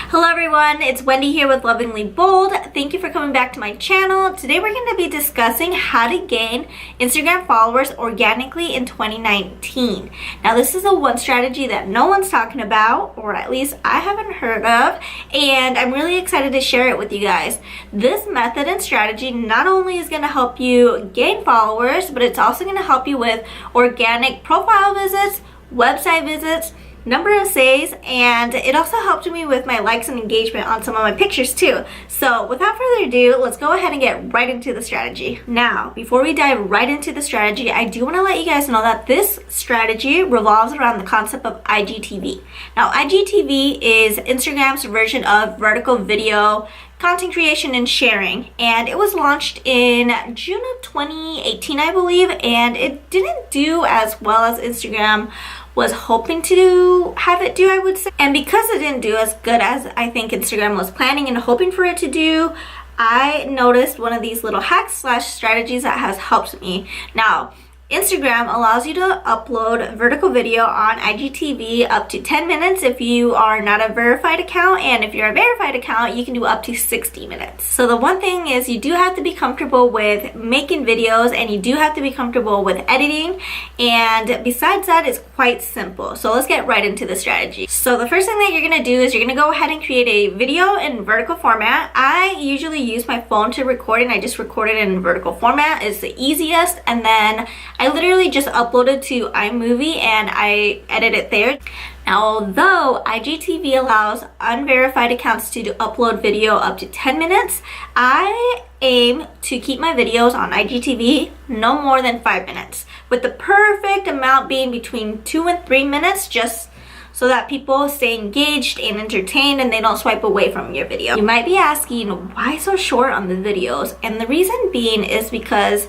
Hello everyone, it's Wendy here with Lovingly Bold. Thank you for coming back to my channel. Today we're going to be discussing how to gain Instagram followers organically in 2019. Now this is one strategy that no one's talking about, or at least I haven't heard of, and I'm really excited to share it with you guys. This method and strategy not only is going to help you gain followers, but it's also going to help you with organic profile visits, website visits, number of saves, and it also helped me with my likes and engagement on some of my pictures too. So without further ado, let's go ahead and get right into the strategy. Now, before we dive right into the strategy, I do want to let you guys know that this strategy revolves around the concept of IGTV. Now, IGTV is Instagram's version of vertical video content creation and sharing, and it was launched in June of 2018, I believe, and it didn't do as well as Instagram was hoping to have it do, I would say. And because it didn't do as good as I think Instagram was planning and hoping for it to do, I noticed one of these little hacks slash strategies that has helped me. Now, Instagram allows you to upload vertical video on IGTV up to 10 minutes if you are not a verified account, and if you're a verified account, you can do up to 60 minutes. So the one thing is you do have to be comfortable with making videos, and you do have to be comfortable with editing, and besides that, it's quite simple. So let's get right into the strategy. So the first thing that you're going to do is you're going to go ahead and create a video in vertical format. I usually use my phone to record, and I just record it in vertical format. It's the easiest, and then I literally just upload it to iMovie and I edit it there. Now, although IGTV allows unverified accounts to upload video up to 10 minutes, I aim to keep my videos on IGTV no more than 5 minutes, with the perfect amount being between 2 and 3 minutes, just so that people stay engaged and entertained and they don't swipe away from your video. You might be asking, why so short on the videos? And the reason being is because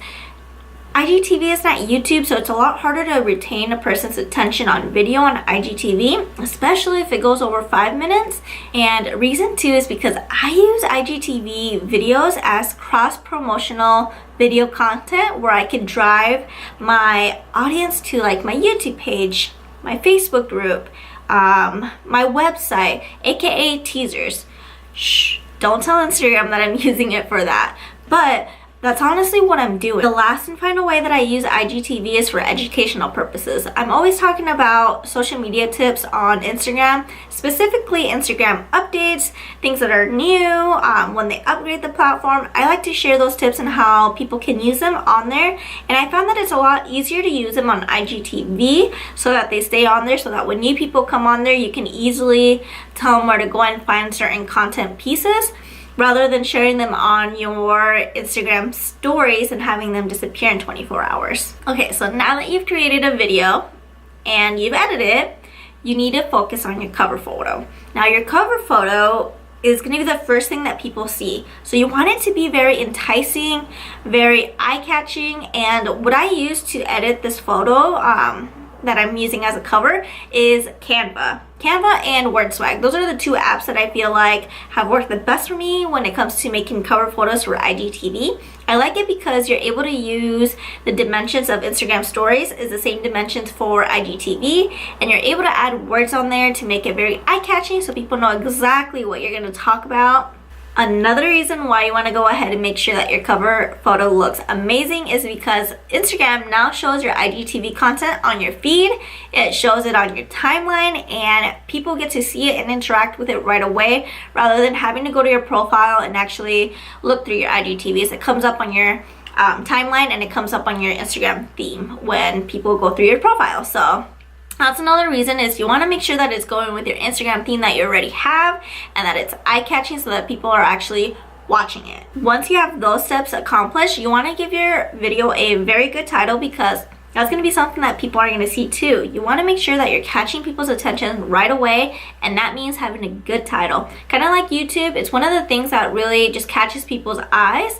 IGTV is not YouTube, so it's a lot harder to retain a person's attention on video on IGTV, especially if it goes over 5 minutes. And reason two is because I use IGTV videos as cross-promotional video content where I can drive my audience to like my YouTube page, my Facebook group, my website, aka teasers. Shh, don't tell Instagram that I'm using it for that. But that's honestly what I'm doing. The last and final way that I use IGTV is for educational purposes. I'm always talking about social media tips on Instagram, specifically Instagram updates, things that are new, when they upgrade the platform. I like to share those tips and how people can use them on there. And I found that it's a lot easier to use them on IGTV so that they stay on there, so that when new people come on there, you can easily tell them where to go and find certain content pieces, rather than sharing them on your Instagram stories and having them disappear in 24 hours. Okay, so now that you've created a video and you've edited it, you need to focus on your cover photo. Now, your cover photo is going to be the first thing that people see. So you want it to be very enticing, very eye-catching, and what I use to edit this photo that I'm using as a cover is Canva and WordSwag. Those are the two apps that I feel like have worked the best for me when it comes to making cover photos for IGTV. I like it because you're able to use the dimensions of Instagram stories is the same dimensions for IGTV, and you're able to add words on there to make it very eye-catching so people know exactly what you're going to talk about. Another reason why you want to go ahead and make sure that your cover photo looks amazing is because Instagram now shows your IGTV content on your feed. It shows it on your timeline, and people get to see it and interact with it right away, rather than having to go to your profile and actually look through your IGTVs. It comes up on your timeline, and it comes up on your Instagram theme when people go through your profile. So that's another reason, is you want to make sure that it's going with your Instagram theme that you already have, and that it's eye-catching so that people are actually watching it. Once you have those steps accomplished, you want to give your video a very good title, because that's going to be something that people are going to see too. You want to make sure that you're catching people's attention right away, and that means having a good title. Kind of like YouTube, it's one of the things that really just catches people's eyes.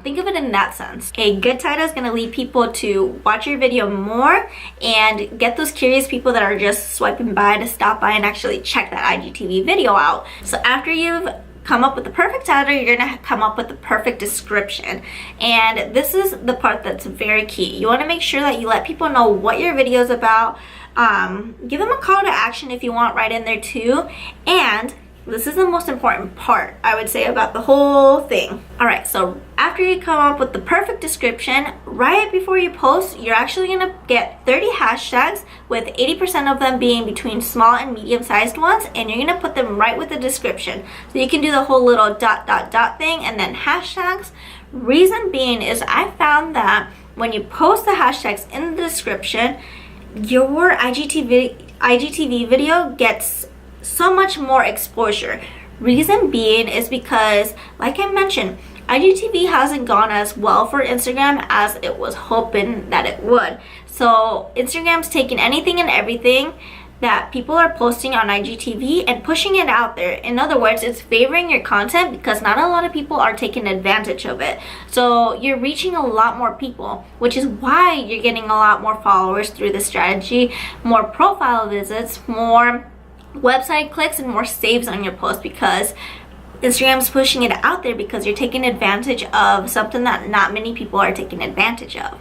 Think of it in that sense. A good title is going to lead people to watch your video more and get those curious people that are just swiping by to stop by and actually check that IGTV video out. So after you've come up with the perfect title, you're gonna come up with the perfect description. And this is the part that's very key. You want to make sure that you let people know what your video is about. Give them a call to action if you want right in there too, and This is the most important part, I would say, about the whole thing. Alright, so after you come up with the perfect description, right before you post, you're actually going to get 30 hashtags, with 80% of them being between small and medium-sized ones, and you're going to put them right with the description. So you can do the whole little ... thing and then hashtags. Reason being is I found that when you post the hashtags in the description, your IGTV video gets so much more exposure. Reason being is because, like I mentioned, IGTV hasn't gone as well for Instagram as it was hoping that it would. So Instagram's taking anything and everything that people are posting on IGTV and pushing it out there. In other words, it's favoring your content because not a lot of people are taking advantage of it. So you're reaching a lot more people, which is why you're getting a lot more followers through this strategy, more profile visits, more website clicks, and more saves on your post, because Instagram's pushing it out there because you're taking advantage of something that not many people are taking advantage of.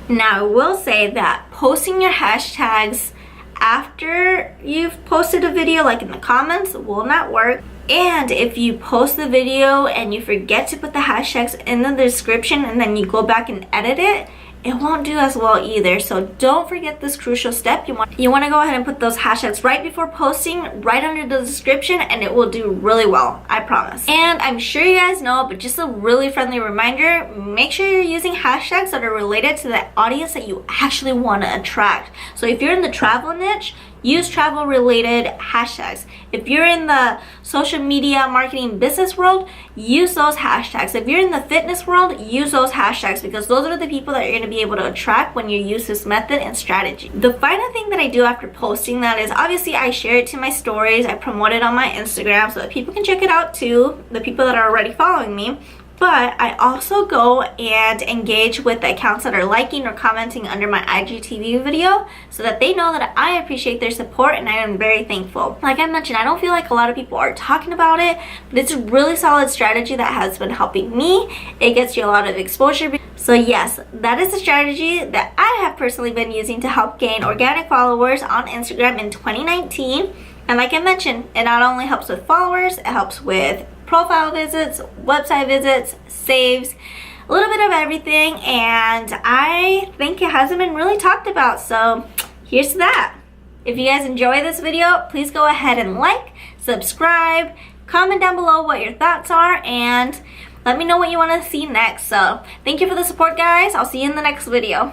Now, I will say that posting your hashtags after you've posted a video, like in the comments, will not work. And if you post the video and you forget to put the hashtags in the description and then you go back and edit it, it won't do as well either. So don't forget this crucial step. You want to go ahead and put those hashtags right before posting, right under the description, and it will do really well, I promise. And I'm sure you guys know, but just a really friendly reminder, make sure you're using hashtags that are related to the audience that you actually want to attract. So if you're in the travel niche, use travel related hashtags. If you're in the social media marketing business world, use those hashtags. If you're in the fitness world, use those hashtags, because those are the people that you're going to be able to attract when you use this method and strategy. The final thing that I do after posting that is, obviously I share it to my stories, I promote it on my Instagram so that people can check it out too, the people that are already following me. But I also go and engage with the accounts that are liking or commenting under my IGTV video so that they know that I appreciate their support and I am very thankful. Like I mentioned, I don't feel like a lot of people are talking about it, but it's a really solid strategy that has been helping me. It gets you a lot of exposure. So yes, that is the strategy that I have personally been using to help gain organic followers on Instagram in 2019. And like I mentioned, it not only helps with followers, it helps with profile visits, website visits, saves, a little bit of everything, and I think it hasn't been really talked about, so here's that. If you guys enjoy this video, please go ahead and like, subscribe, comment down below what your thoughts are, and let me know what you want to see next. So thank you for the support, guys. I'll see you in the next video.